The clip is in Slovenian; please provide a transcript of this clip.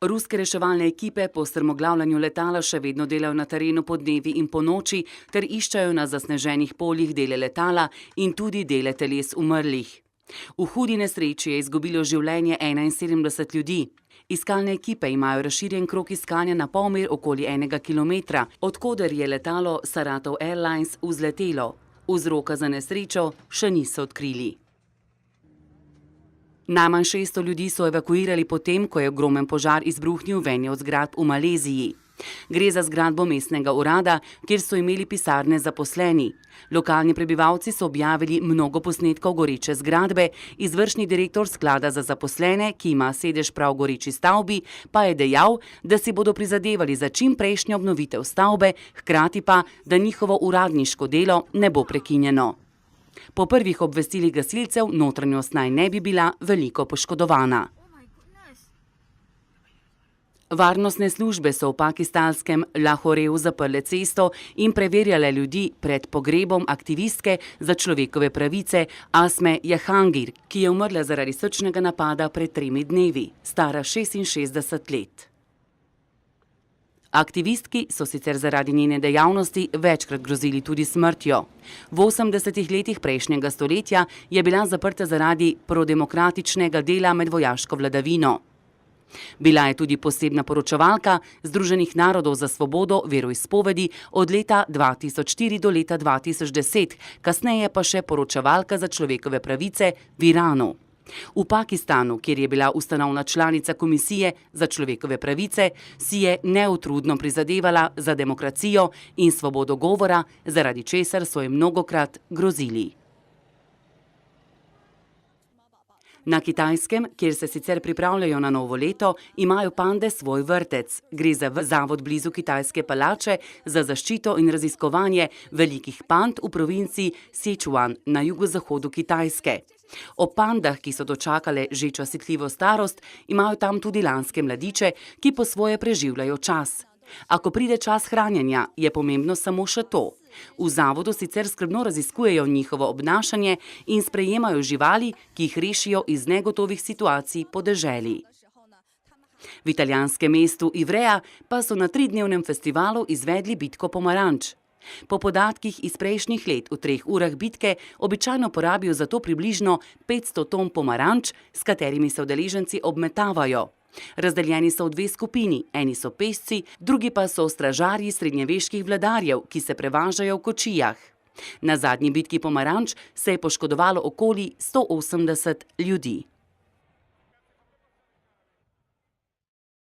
Ruske reševalne ekipe po strmoglavljanju letala še vedno delajo na terenu po dnevi in po noči ter iščejo na zasneženih poljih dele letala in tudi dele teles umrlih. V hudi nesreči je izgubilo življenje 71 ljudi. Iskalne ekipe imajo razširjen krog iskanja na polmer okoli 1 kilometra, od koder je letalo Saratov Airlines vzletelo. Vzroka za nesrečo še niso odkrili. Najmanj 600 ljudi so evakuirali potem, ko je ogromen požar izbruhnil v eni od zgradb v Maleziji. Gre za zgradbo mestnega urada, kjer so imeli pisarne zaposleni. Lokalni prebivalci so objavili mnogo posnetkov goreče zgradbe, izvršni direktor sklada za zaposlene, ki ima sedež prav v goreči stavbi, pa je dejal, da si bodo prizadevali za čimprejšnjo obnovitev stavbe, hkrati pa, da njihovo uradniško delo ne bo prekinjeno. Po prvih obvestilih gasilcev notranjost naj ne bi bila veliko poškodovana. Varnostne službe so v pakistanskem Lahoreju zaprle cesto in preverjale ljudi pred pogrebom aktivistke za človekove pravice Asme Jahangir, ki je umrla zaradi srčnega napada pred 3 dnevi, stara 66 let. Aktivistki so sicer zaradi njene dejavnosti večkrat grozili tudi smrtjo. V 80 letih prejšnjega stoletja je bila zaprta zaradi prodemokratičnega dela med vojaško vladavino. Bila je tudi posebna poročevalka Združenih narodov za svobodo veroizpovedi od leta 2004 do leta 2010, kasneje pa še poročevalka za človekove pravice v Iranu. V Pakistanu, kjer je bila ustanovna članica Komisije za človekove pravice, si je neutrudno prizadevala za demokracijo in svobodo govora, zaradi česar so ji mnogokrat grozili. Na Kitajskem, kjer se sicer pripravljajo na novo leto, imajo pande svoj vrtec. Gre za zavod blizu kitajske palače za zaščito in raziskovanje velikih pand v provinciji Sichuan na jugozahodu Kitajske. O pandah, ki so dočakale že častitljivo starost, imajo tam tudi lanske mladiče, ki po svoje preživljajo čas. A ko pride čas hranjenja, je pomembno samo še to. V zavodu sicer skrbno raziskujejo njihovo obnašanje in sprejemajo živali, ki jih rešijo iz negotovih situacij po deželi. V italijanskem mestu Ivrea pa so na 3-dnevnem festivalu izvedli bitko pomaranč. Po podatkih iz prejšnjih let v 3 urah bitke običajno porabijo za to približno 500 ton pomaranč, s katerimi se udeleženci obmetavajo. Razdeljeni so v 2 skupini, eni so pešci, drugi pa so stražarji srednjeveških vladarjev, ki se prevažajo v kočijah. Na zadnji bitki pomaranč se je poškodovalo okoli 180 ljudi.